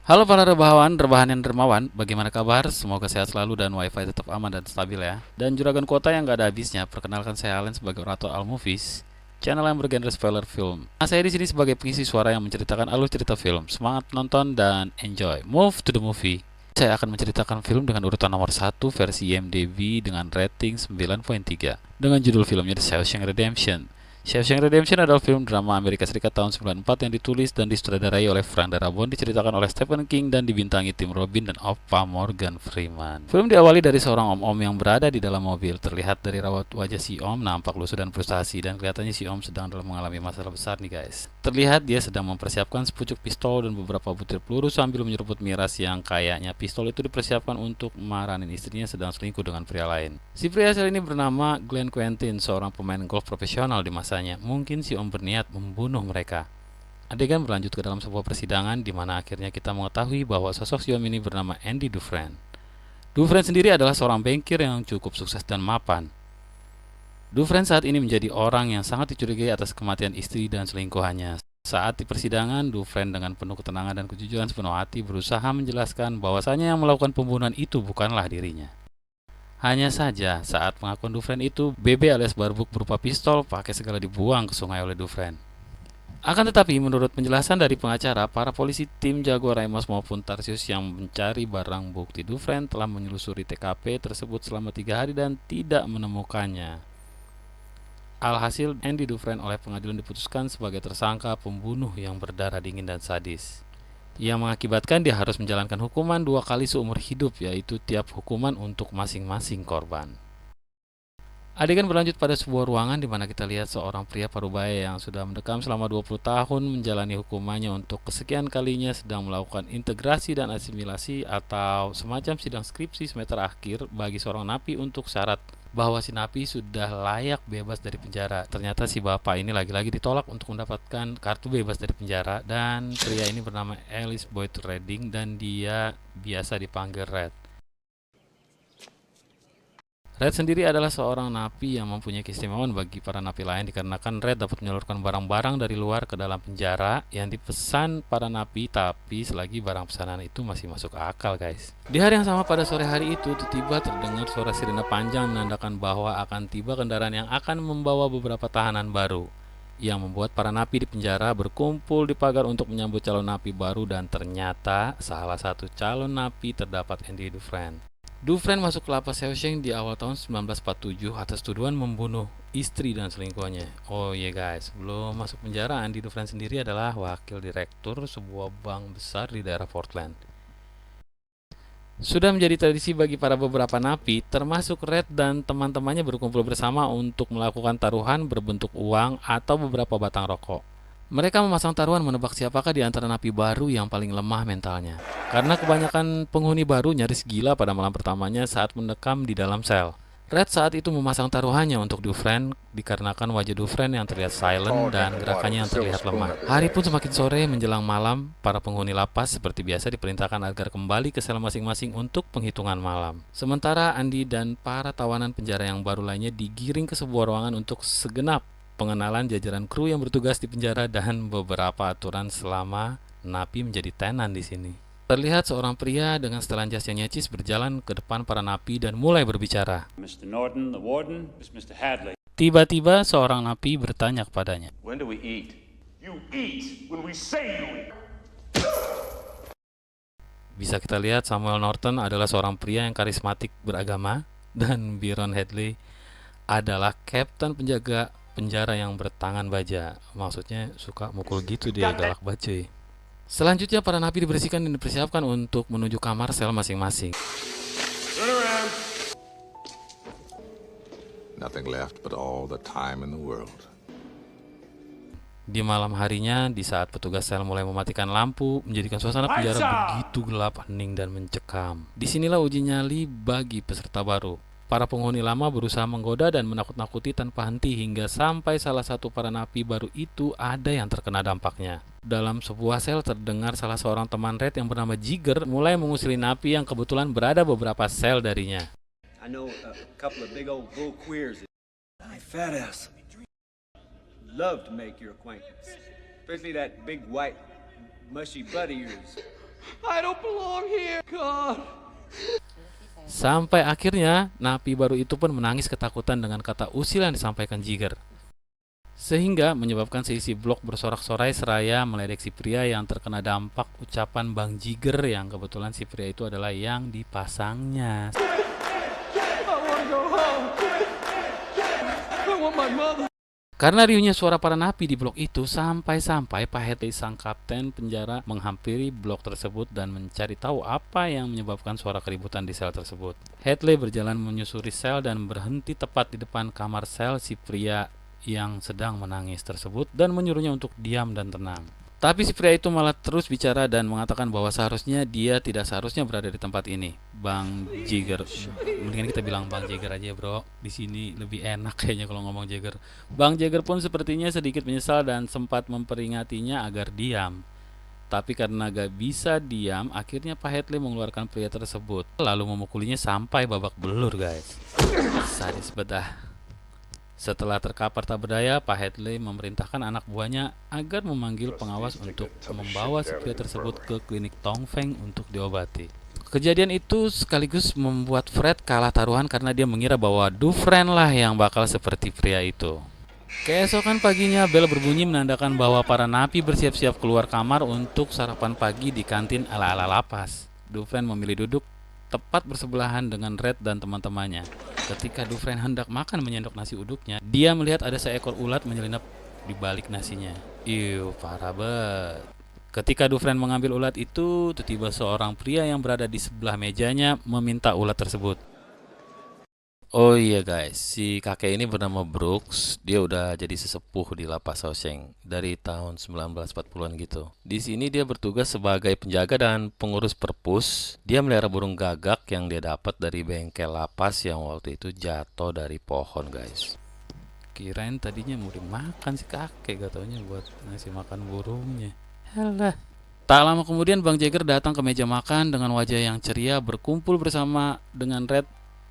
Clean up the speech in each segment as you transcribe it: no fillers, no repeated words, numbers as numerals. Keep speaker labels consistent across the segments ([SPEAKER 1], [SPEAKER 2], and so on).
[SPEAKER 1] Halo para rebahan yang dermawan, bagaimana kabar? Semoga sehat selalu dan wifi tetap aman dan stabil ya. Dan juragan kota yang gak ada habisnya, perkenalkan saya Allen sebagai orator Al Movies, channel yang bergenre spoiler film. Nah, saya di sini sebagai pengisi suara yang menceritakan alur cerita film. Semangat menonton dan enjoy. Move to the movie. Saya akan menceritakan film dengan urutan nomor 1 versi IMDb dengan rating 9.3 dengan judul filmnya The Shawshank Redemption. Shawshank Redemption adalah film drama Amerika Serikat tahun 94 yang ditulis dan disutradarai oleh Frank Darabont, diceritakan oleh Stephen King dan dibintangi Tim Robin dan Opa Morgan Freeman. Film diawali dari seorang om-om yang berada di dalam mobil. Terlihat dari raut wajah si om nampak lusuh dan frustasi, dan kelihatannya si om sedang dalam mengalami masalah besar nih guys. Terlihat dia sedang mempersiapkan sepucuk pistol dan beberapa butir peluru sambil menyeruput miras yang kayaknya pistol itu dipersiapkan untuk marahin istrinya sedang selingkuh dengan pria lain. Si pria asal ini bernama Glenn Quentin, seorang pemain golf profesional di masanya. Mungkin si om berniat membunuh mereka. Adegan berlanjut ke dalam sebuah persidangan di mana akhirnya kita mengetahui bahwa sosok si om ini bernama Andy Dufresne. Dufresne sendiri adalah seorang bankir yang cukup sukses dan mapan. Dufresne saat ini menjadi orang yang sangat dicurigai atas kematian istri dan selingkuhannya. Saat di persidangan, Dufresne dengan penuh ketenangan dan kejujuran sepenuh hati berusaha menjelaskan bahwasanya yang melakukan pembunuhan itu bukanlah dirinya. Hanya saja, saat pengakuan Dufresne itu, BB alias barbuk berupa pistol pakai segala dibuang ke sungai oleh Dufresne. Akan tetapi, menurut penjelasan dari pengacara, para polisi tim Jaguar Ramos maupun Tarsius yang mencari barang bukti Dufresne telah menyelusuri TKP tersebut selama 3 hari dan tidak menemukannya. Alhasil, Andy Dufresne oleh pengadilan diputuskan sebagai tersangka pembunuh yang berdarah dingin dan sadis, yang mengakibatkan dia harus menjalankan hukuman 2 kali seumur hidup, yaitu tiap hukuman untuk masing-masing korban. Adegan berlanjut pada sebuah ruangan di mana kita lihat seorang pria parubaya yang sudah mendekam selama 20 tahun menjalani hukumannya untuk kesekian kalinya sedang melakukan integrasi dan asimilasi atau semacam sidang skripsi semester akhir bagi seorang napi untuk syarat bahwa si napi sudah layak bebas dari penjara. Ternyata si bapak ini lagi-lagi ditolak untuk mendapatkan kartu bebas dari penjara, dan pria ini bernama Alice Boyd Redding dan dia biasa dipanggil Red. Red sendiri adalah seorang napi yang mempunyai keistimewaan bagi para napi lain dikarenakan Red dapat menyalurkan barang-barang dari luar ke dalam penjara yang dipesan para napi, tapi selagi barang pesanan itu masih masuk akal guys. Di hari yang sama pada sore hari itu, tiba-tiba terdengar suara sirene panjang menandakan bahwa akan tiba kendaraan yang akan membawa beberapa tahanan baru, yang membuat para napi di penjara berkumpul di pagar untuk menyambut calon napi baru, dan ternyata salah satu calon napi terdapat Andy Dufresne. Dufresne masuk ke lapas Shawshank di awal tahun 1947 atas tuduhan membunuh istri dan selingkuhannya. Oh iya guys, sebelum masuk penjara, Andy Dufresne sendiri adalah wakil direktur sebuah bank besar di daerah Portland. Sudah menjadi tradisi bagi para beberapa napi, termasuk Red dan teman-temannya, berkumpul bersama untuk melakukan taruhan berbentuk uang atau beberapa batang rokok. Mereka memasang taruhan menebak siapakah di antara napi baru yang paling lemah mentalnya. Karena kebanyakan penghuni baru nyaris gila pada malam pertamanya saat mendekam di dalam sel. Red saat itu memasang taruhannya untuk Dufresne dikarenakan wajah Dufresne yang terlihat silent dan gerakannya yang terlihat lemah. Hari pun semakin sore menjelang malam, para penghuni lapas seperti biasa diperintahkan agar kembali ke sel masing-masing untuk penghitungan malam. Sementara Andy dan para tawanan penjara yang baru lainnya digiring ke sebuah ruangan untuk segenap pengenalan jajaran kru yang bertugas di penjara dan beberapa aturan selama napi menjadi tenan di sini. Terlihat seorang pria dengan setelan jas yang nyecis berjalan ke depan para napi dan mulai berbicara.
[SPEAKER 2] Mr. Norton, the warden, is Mr. Hadley.
[SPEAKER 1] Tiba-tiba seorang napi bertanya kepadanya.
[SPEAKER 3] When do we eat?
[SPEAKER 4] You eat when we say you eat.
[SPEAKER 1] Bisa kita lihat Samuel Norton adalah seorang pria yang karismatik beragama, dan Byron Hadley adalah kapten penjaga penjara yang bertangan baja. Maksudnya suka mukul gitu, dia galak banget. Selanjutnya para napi dibersihkan dan dipersiapkan untuk menuju kamar sel masing-masing.
[SPEAKER 4] Turn around.
[SPEAKER 3] Nothing left but all the time in the world.
[SPEAKER 1] Di malam harinya, di saat petugas sel mulai mematikan lampu, menjadikan suasana penjara begitu gelap, hening dan mencekam. Disinilah uji nyali bagi peserta baru. Para penghuni lama berusaha menggoda dan menakut-nakuti tanpa henti hingga sampai salah satu para napi baru itu ada yang terkena dampaknya. Dalam sebuah sel terdengar salah seorang teman Red yang bernama Jigger mulai mengusili napi yang kebetulan berada beberapa sel darinya.
[SPEAKER 5] I know a couple of big old bull queers. My fat ass. Love to make your acquaintance. Especially that big white mushy butt of yours. I don't belong here. God.
[SPEAKER 1] Sampai akhirnya napi baru itu pun menangis ketakutan dengan kata usil yang disampaikan Jigger, sehingga menyebabkan seisi blok bersorak-sorai seraya meledek si pria yang terkena dampak ucapan Bang Jigger yang kebetulan si pria itu adalah yang dipasangnya.
[SPEAKER 5] I want to go home. I want my mother.
[SPEAKER 1] Karena riuhnya suara para napi di blok itu, sampai-sampai Pak Hadley sang kapten penjara menghampiri blok tersebut dan mencari tahu apa yang menyebabkan suara keributan di sel tersebut. Hadley berjalan menyusuri sel dan berhenti tepat di depan kamar sel si pria yang sedang menangis tersebut dan menyuruhnya untuk diam dan tenang. Tapi si pria itu malah terus bicara dan mengatakan bahwa seharusnya dia tidak seharusnya berada di tempat ini. Bang Jigger, mendingan kita bilang Bang Jigger aja bro, di sini lebih enak kayaknya kalau ngomong Jigger. Bang Jigger pun sepertinya sedikit menyesal dan sempat memperingatinya agar diam. Tapi karena gak bisa diam, akhirnya Pak Hadley mengeluarkan pria tersebut, lalu memukulinya sampai babak belur guys. Sadis bedah. Setelah terkapar tak berdaya, Pak Hadley memerintahkan anak buahnya agar memanggil pengawas untuk membawa si pria tersebut ke klinik Tongfeng untuk diobati. Kejadian itu sekaligus membuat Fred kalah taruhan karena dia mengira bahwa Dufresne lah yang bakal seperti pria itu. Keesokan paginya, bel berbunyi menandakan bahwa para napi bersiap-siap keluar kamar untuk sarapan pagi di kantin ala-ala lapas. Dufresne memilih duduk tepat bersebelahan dengan Red dan teman-temannya. Ketika Dufresne hendak makan menyendok nasi uduknya, dia melihat ada seekor ulat menyelinap di balik nasinya. Iuh, parah banget. Ketika Dufresne mengambil ulat itu, tiba-tiba seorang pria yang berada di sebelah mejanya meminta ulat tersebut. Oh iya guys, si kakek ini bernama Brooks. Dia udah jadi sesepuh di lapas Shawshank dari tahun 1940-an gitu. Di sini dia bertugas sebagai penjaga dan pengurus perpus. Dia melihara burung gagak yang dia dapat dari bengkel lapas yang waktu itu jatuh dari pohon guys. Kirain tadinya mau dimakan si kakek, gak taunya buat ngasih makan burungnya. Halah. Tak lama kemudian Bang Jagger datang ke meja makan dengan wajah yang ceria, berkumpul bersama dengan Red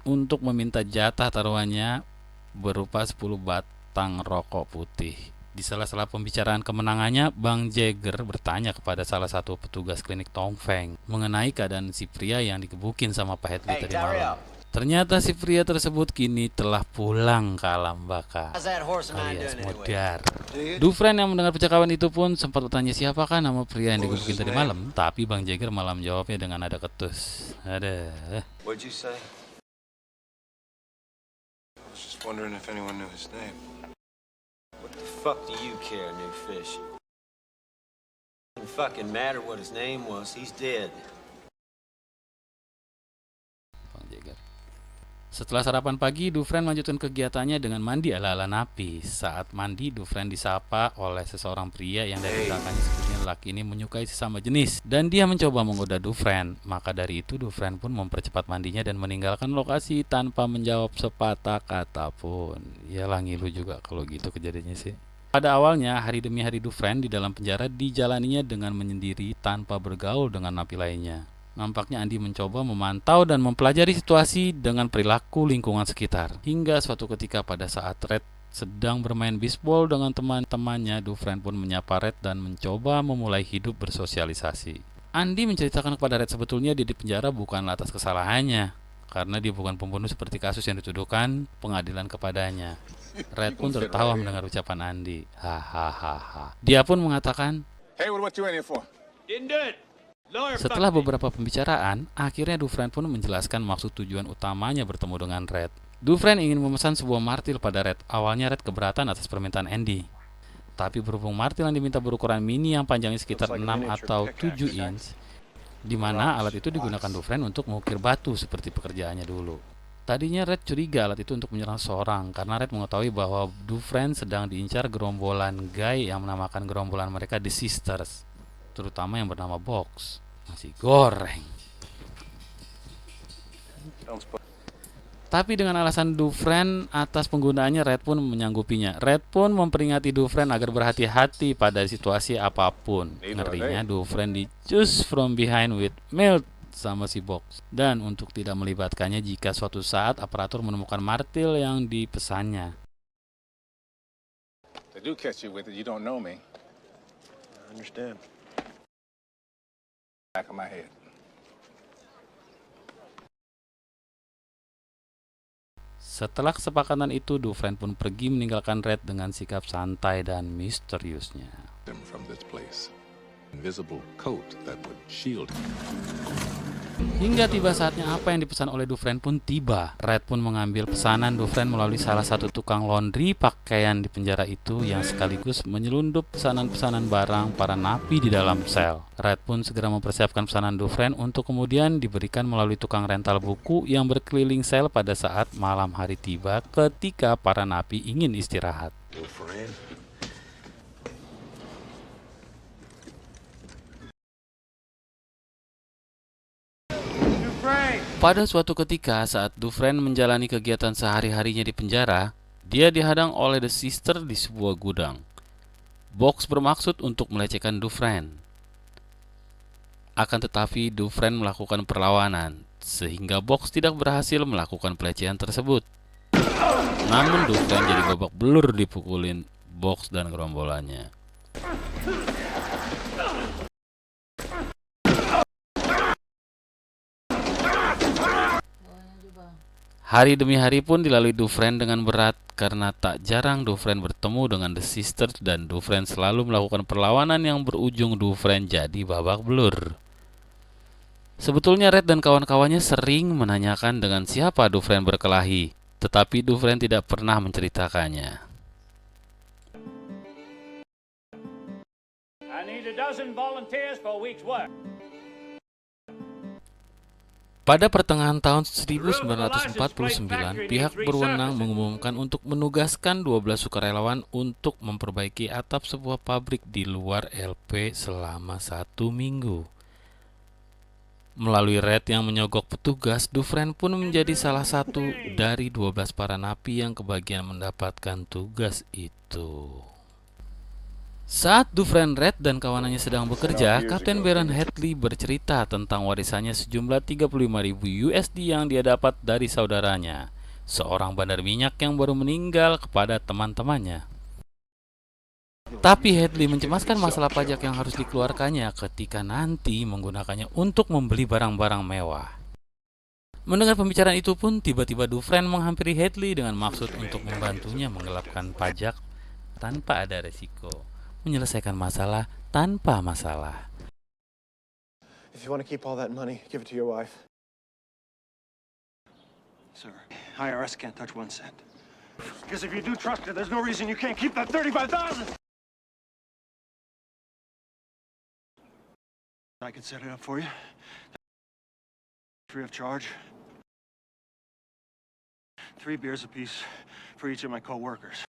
[SPEAKER 1] untuk meminta jatah taruhannya berupa 10 batang rokok putih. Di sela-sela pembicaraan kemenangannya, Bang Jagger bertanya kepada salah satu petugas klinik Tongfeng mengenai keadaan si pria yang digebukin sama Pak Hadley tadi malam. Ternyata si pria tersebut kini telah pulang ke alam baka alias Modar. Dufresne yang mendengar percakapan itu pun sempat bertanya siapakah nama pria yang digebukin tadi malam, tapi Bang Jagger malah menjawabnya dengan nada ketus. Ada.
[SPEAKER 5] What'd you say? Just wondering if anyone knew his name. What the fuck do you care, new fish? It doesn't fucking matter what his name was. He's dead.
[SPEAKER 1] Bang Jagger. Setelah sarapan pagi, Dufresne melanjutkan kegiatannya dengan mandi ala-ala napi. Saat mandi, Dufresne disapa oleh seseorang pria yang dari belakangnya sepertinya lelaki ini menyukai sesama jenis. Dan dia mencoba menggoda Dufresne. Maka dari itu Dufresne pun mempercepat mandinya dan meninggalkan lokasi tanpa menjawab sepatah kata pun. Yalah ngilu juga kalau gitu kejadiannya sih. Pada awalnya, hari demi hari Dufresne di dalam penjara dijalaninya dengan menyendiri tanpa bergaul dengan napi lainnya. Nampaknya Andy mencoba memantau dan mempelajari situasi dengan perilaku lingkungan sekitar. Hingga suatu ketika pada saat Red sedang bermain bisbol dengan teman-temannya, Dufresne pun menyapa Red dan mencoba memulai hidup bersosialisasi. Andy menceritakan kepada Red sebetulnya dia di penjara bukan atas kesalahannya, karena dia bukan pembunuh seperti kasus yang dituduhkan pengadilan kepadanya. Red pun tertawa mendengar ucapan Andy. Hahaha. Dia pun mengatakan,
[SPEAKER 3] Hey, what you in here for?
[SPEAKER 4] Didn't do it.
[SPEAKER 1] setelah beberapa pembicaraan, akhirnya Dufresne pun menjelaskan maksud tujuan utamanya bertemu dengan Red. Dufresne ingin memesan sebuah martil pada Red. Awalnya Red keberatan atas permintaan Andy. Tapi berhubung martil yang diminta berukuran mini yang panjangnya sekitar 6 atau 7 inch, di mana alat itu digunakan Dufresne untuk mengukir batu seperti pekerjaannya dulu. Tadinya Red curiga alat itu untuk menyerang seorang, karena Red mengetahui bahwa Dufresne sedang diincar gerombolan gay yang menamakan gerombolan mereka The Sisters, terutama yang bernama Box. Masih goreng. Tapi dengan alasan Dufresne atas penggunaannya, Red pun menyanggupinya. Red pun memperingati Dufresne agar berhati-hati pada situasi apapun. Ngerinya Dufresne di-choose from behind with milk sama si Box. Dan untuk tidak melibatkannya jika suatu saat aparatur menemukan martil yang dipesannya.
[SPEAKER 3] They do catch you with it, you don't know me.
[SPEAKER 5] I understand.
[SPEAKER 3] Back of my head.
[SPEAKER 1] Setelah kesepakatan itu, Dufresne pun pergi meninggalkan Red dengan sikap santai dan misteriusnya.
[SPEAKER 3] Him from this place. Invisible coat that would shield him.
[SPEAKER 1] Hingga tiba saatnya apa yang dipesan oleh Dufresne pun tiba. Red pun mengambil pesanan Dufresne melalui salah satu tukang laundry pakaian di penjara itu yang sekaligus menyelundup pesanan-pesanan barang para napi di dalam sel. Red pun segera mempersiapkan pesanan Dufresne untuk kemudian diberikan melalui tukang rental buku yang berkeliling sel pada saat malam hari tiba ketika para napi ingin istirahat. Pada suatu ketika saat Dufresne menjalani kegiatan sehari-harinya di penjara, dia dihadang oleh The Sister di sebuah gudang. Box bermaksud untuk melecehkan Dufresne. Akan tetapi Dufresne melakukan perlawanan, sehingga Box tidak berhasil melakukan pelecehan tersebut. Namun Dufresne jadi babak belur dipukulin Box dan gerombolannya. Hari demi hari pun dilalui Dufresne dengan berat karena tak jarang Dufresne bertemu dengan The Sisters dan Dufresne selalu melakukan perlawanan yang berujung Dufresne jadi babak belur. Sebetulnya Red dan kawan-kawannya sering menanyakan dengan siapa Dufresne berkelahi, tetapi Dufresne tidak pernah menceritakannya.
[SPEAKER 2] I need a dozen volunteers for a week's work.
[SPEAKER 1] Pada pertengahan tahun 1949, pihak berwenang mengumumkan untuk menugaskan 12 sukarelawan untuk memperbaiki atap sebuah pabrik di luar LP selama 1 minggu. Melalui Red yang menyogok petugas, Dufresne pun menjadi salah satu dari 12 para napi yang kebagian mendapatkan tugas itu. Saat Dufresne, Red, dan kawanannya sedang bekerja, Kapten Baron Hadley bercerita tentang warisannya sejumlah 35.000 USD yang dia dapat dari saudaranya, seorang bandar minyak yang baru meninggal, kepada teman-temannya. Tapi Hadley mencemaskan masalah pajak yang harus dikeluarkannya ketika nanti menggunakannya untuk membeli barang-barang mewah. Mendengar pembicaraan itu pun, tiba-tiba Dufresne menghampiri Hadley dengan maksud untuk membantunya menggelapkan pajak tanpa ada resiko. Menyelesaikan masalah tanpa masalah.
[SPEAKER 6] If you want to keep all that money, give it to your wife.
[SPEAKER 4] Sir, IRS can't touch 1 cent. Because if you do trust her, there's no reason you can't keep that 35,000. I can set it up for you. Free of charge. 3 beers apiece for each of my co-workers.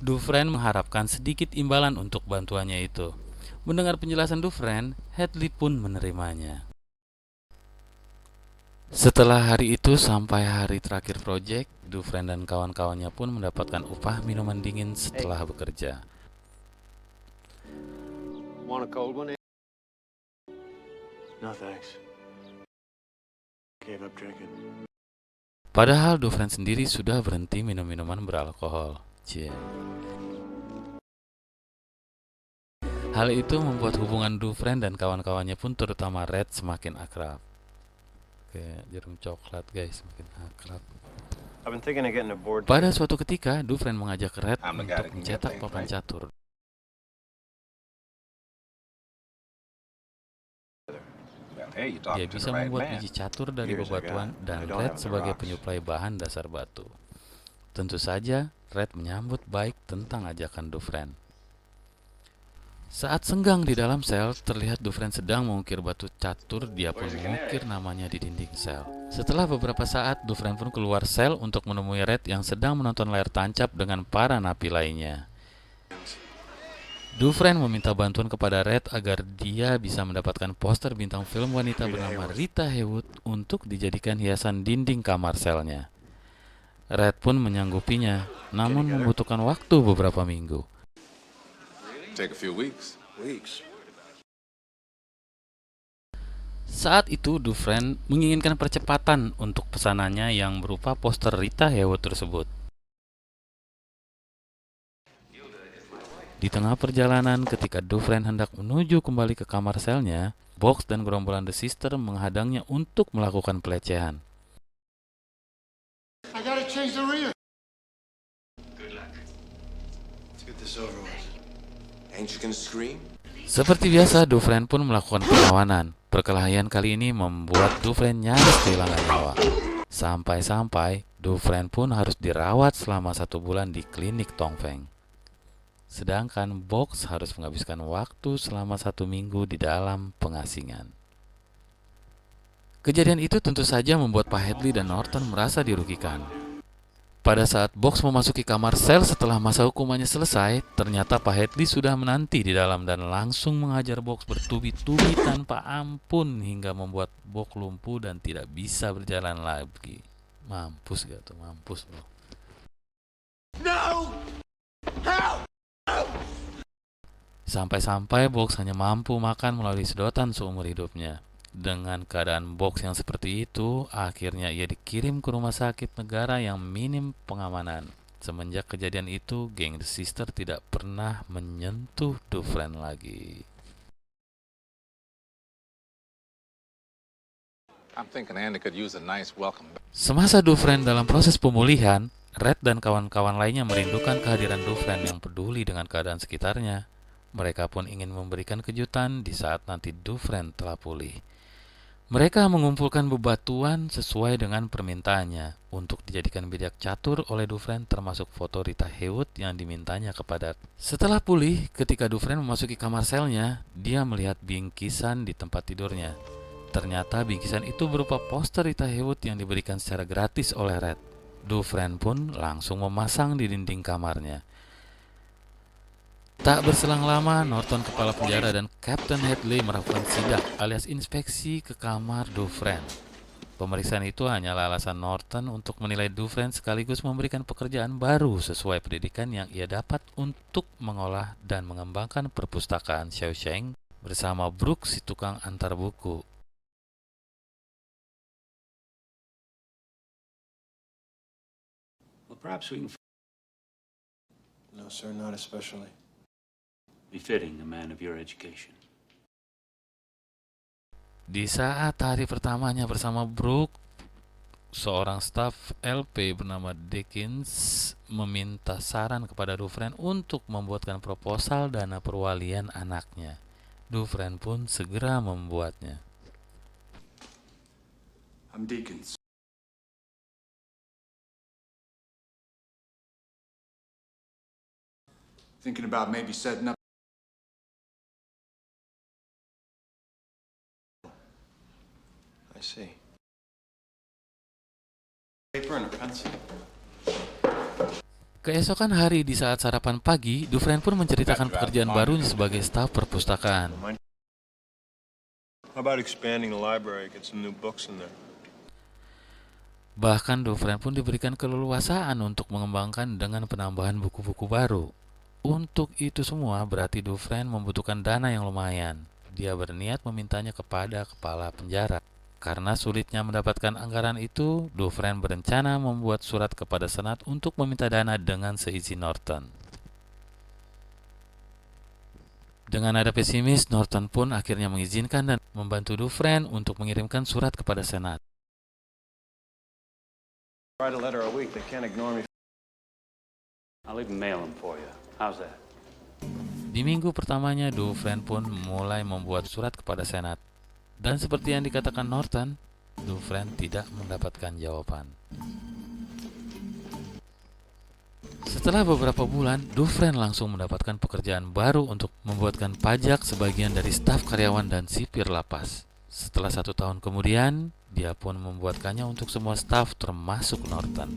[SPEAKER 1] Dufresne mengharapkan sedikit imbalan untuk bantuannya itu. Mendengar penjelasan Dufresne, Hadley pun menerimanya. Setelah hari itu sampai hari terakhir proyek, Dufresne dan kawan-kawannya pun mendapatkan upah minuman dingin setelah bekerja.
[SPEAKER 5] Want a cold one?
[SPEAKER 6] No thanks. Gave up drinking.
[SPEAKER 1] Padahal Dufresne sendiri sudah berhenti minum minuman beralkohol. Cie. Hal itu membuat hubungan Dufresne dan kawan-kawannya pun terutama Red semakin akrab. Kayak jarum coklat guys, semakin akrab.
[SPEAKER 6] I've been thinking of getting a board.
[SPEAKER 1] Pada suatu ketika, Dufresne mengajak Red untuk mencetak papan catur. Dia bisa membuat biji catur dari bebatuan dan Red sebagai penyuplai bahan dasar batu. Tentu saja, Red menyambut baik tentang ajakan Dufresne. Saat senggang di dalam sel, terlihat Dufresne sedang mengukir batu catur. Dia pun mengukir namanya di dinding sel. Setelah beberapa saat, Dufresne pun keluar sel untuk menemui Red yang sedang menonton layar tancap dengan para napi lainnya. Dufresne meminta bantuan kepada Red agar dia bisa mendapatkan poster bintang film wanita bernama Rita Hayworth untuk dijadikan hiasan dinding kamar selnya. Red pun menyanggupinya, namun membutuhkan waktu beberapa minggu.
[SPEAKER 3] Take a few weeks.
[SPEAKER 1] Saat itu Dufresne menginginkan percepatan untuk pesanannya yang berupa poster Rita Hayworth tersebut. Di tengah perjalanan ketika Dufresne hendak menuju kembali ke kamar selnya, Box dan gerombolan The Sister menghadangnya untuk melakukan pelecehan.
[SPEAKER 7] I gotta change the rear.
[SPEAKER 6] Let's get this over with. Ain't you gonna scream?
[SPEAKER 1] Seperti biasa, Dufresne pun melakukan perlawanan. Perkelahian kali ini membuat Dufresne nyaris kehilangan nyawa. Sampai-sampai Dufresne pun harus dirawat selama 1 bulan di klinik Tongfeng. Sedangkan Box harus menghabiskan waktu selama 1 minggu di dalam pengasingan. Kejadian itu tentu saja membuat Pak Hadley dan Norton merasa dirugikan. Pada saat Box memasuki kamar sel setelah masa hukumannya selesai, ternyata Pak Hadley sudah menanti di dalam dan langsung menghajar Box bertubi-tubi tanpa ampun hingga membuat Box lumpuh dan tidak bisa berjalan lagi. Mampus gak tuh? Mampus bro.
[SPEAKER 7] No! Help!
[SPEAKER 1] Sampai-sampai Box hanya mampu makan melalui sedotan seumur hidupnya. Dengan keadaan Box yang seperti itu, akhirnya ia dikirim ke rumah sakit negara yang minim pengamanan. Semenjak kejadian itu, geng The Sister tidak pernah menyentuh Dufresne lagi.
[SPEAKER 3] I'm thinking Andy could use a nice welcome back.
[SPEAKER 1] Semasa Dufresne dalam proses pemulihan, Red dan kawan-kawan lainnya merindukan kehadiran Dufresne yang peduli dengan keadaan sekitarnya. Mereka pun ingin memberikan kejutan di saat nanti Dufresne telah pulih. Mereka mengumpulkan bebatuan sesuai dengan permintaannya untuk dijadikan bidak catur oleh Dufresne, termasuk foto Rita Hayworth yang dimintanya kepada. Setelah pulih, ketika Dufresne memasuki kamar selnya, dia melihat bingkisan di tempat tidurnya. Ternyata bingkisan itu berupa poster Rita Hayworth yang diberikan secara gratis oleh Red. Dufresne pun langsung memasang di dinding kamarnya. Tak berselang lama, Norton, kepala penjara, dan Captain Hadley melakukan sidak alias inspeksi ke kamar Dufresne. Pemeriksaan itu hanyalah alasan Norton untuk menilai Dufresne sekaligus memberikan pekerjaan baru sesuai pendidikan yang ia dapat untuk mengolah dan mengembangkan perpustakaan Shawshank bersama Brooks, si tukang antar buku.
[SPEAKER 8] Well, perhaps we can
[SPEAKER 6] No, sir, not especially.
[SPEAKER 8] befitting a man of your education.
[SPEAKER 1] Di saat hari pertamanya bersama Brooks, seorang staf LP bernama Dickens meminta saran kepada Dufresne untuk membuatkan proposal dana perwalian anaknya. Dufresne pun segera membuatnya.
[SPEAKER 7] I'm Deacons. Thinking about maybe setting up.
[SPEAKER 6] I see. Paper and a pencil.
[SPEAKER 1] Keesokan hari di saat sarapan pagi, Dufresne pun menceritakan pekerjaan barunya sebagai staf perpustakaan.
[SPEAKER 4] How about expanding the library, get some new books in there?
[SPEAKER 1] Bahkan Dufresne pun diberikan keleluasaan untuk mengembangkan dengan penambahan buku-buku baru. Untuk itu semua berarti Dufresne membutuhkan dana yang lumayan. Dia berniat memintanya kepada kepala penjara. Karena sulitnya mendapatkan anggaran itu, Dufresne berencana membuat surat kepada Senat untuk meminta dana dengan seizin Norton. Dengan nada pesimis, Norton pun akhirnya mengizinkan dan membantu Dufresne untuk mengirimkan surat kepada Senat.
[SPEAKER 4] Write a letter a week. They can't ignore me.
[SPEAKER 8] I'll even mail them for you. How's that?
[SPEAKER 1] Di minggu pertamanya, Dufresne pun mulai membuat surat kepada Senat. Dan seperti yang dikatakan Norton, Dufresne tidak mendapatkan jawaban. Setelah beberapa bulan, Dufresne langsung mendapatkan pekerjaan baru untuk membuatkan pajak sebagian dari staf karyawan dan sipir lapas. Setelah 1 tahun kemudian, dia pun membuatkannya untuk semua staf termasuk Norton.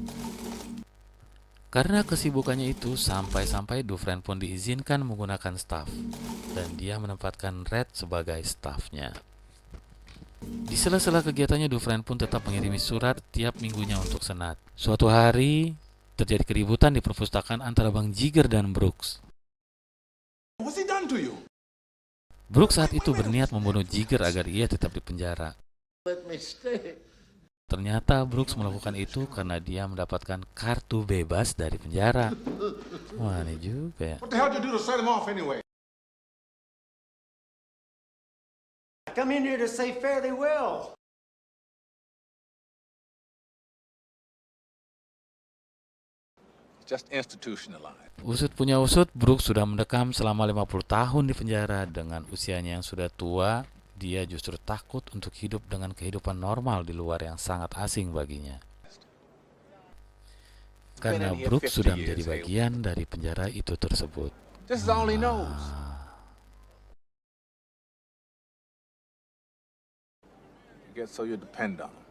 [SPEAKER 1] Karena kesibukannya itu, sampai-sampai Dufresne pun diizinkan menggunakan staf, dan dia menempatkan Red sebagai stafnya. Di sela-sela kegiatannya, Dufresne pun tetap mengirimi surat tiap minggunya untuk Senat. Suatu hari, terjadi keributan di perpustakaan antara Bang Jigger dan Brooks.
[SPEAKER 7] What's he done to you?
[SPEAKER 1] Brooks saat itu berniat membunuh Jigger agar ia tetap di penjara.
[SPEAKER 7] Let me stay.
[SPEAKER 1] Ternyata Brooks melakukan itu karena dia mendapatkan kartu bebas dari penjara. Wah, ini juga ya.
[SPEAKER 7] What the hell did you do to set him off anyway?
[SPEAKER 5] come in here to say fare thee well.
[SPEAKER 3] Just institutionalized.
[SPEAKER 1] Usut punya usut, Brooks sudah mendekam selama 50 tahun di penjara. Dengan usianya yang sudah tua, dia justru takut untuk hidup dengan kehidupan normal di luar yang sangat asing baginya. Karena Brooks sudah menjadi bagian dari penjara itu tersebut.
[SPEAKER 3] This is all he knows. You get so you depend on him.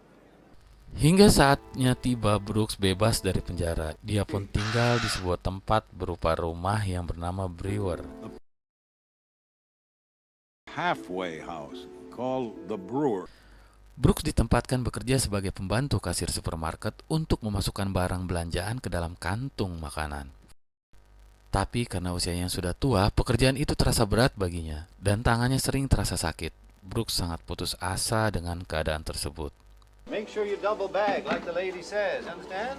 [SPEAKER 1] Hingga saatnya tiba, Brooks bebas dari penjara. Dia pun tinggal di sebuah tempat berupa rumah yang bernama Brewer.
[SPEAKER 3] Halfway house called the Brewer.
[SPEAKER 1] Brooks ditempatkan bekerja sebagai pembantu kasir supermarket untuk memasukkan barang belanjaan ke dalam kantung makanan. Tapi karena usianya yang sudah tua, pekerjaan itu terasa berat baginya dan tangannya sering terasa sakit. Brooks sangat putus asa dengan keadaan tersebut.
[SPEAKER 5] Make sure you double bag like the lady says, understand?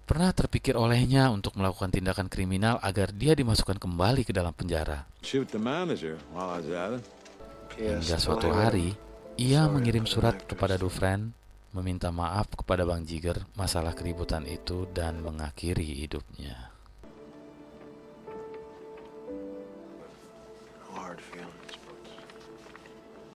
[SPEAKER 1] Pernah terpikir olehnya untuk melakukan tindakan kriminal agar dia dimasukkan kembali ke dalam penjara.
[SPEAKER 3] Shoot the manager while I was at it.
[SPEAKER 1] Hingga suatu hari, ia mengirim surat kepada Dufresne meminta maaf kepada Bang Jigger masalah keributan itu dan mengakhiri hidupnya.
[SPEAKER 6] No hard feelings.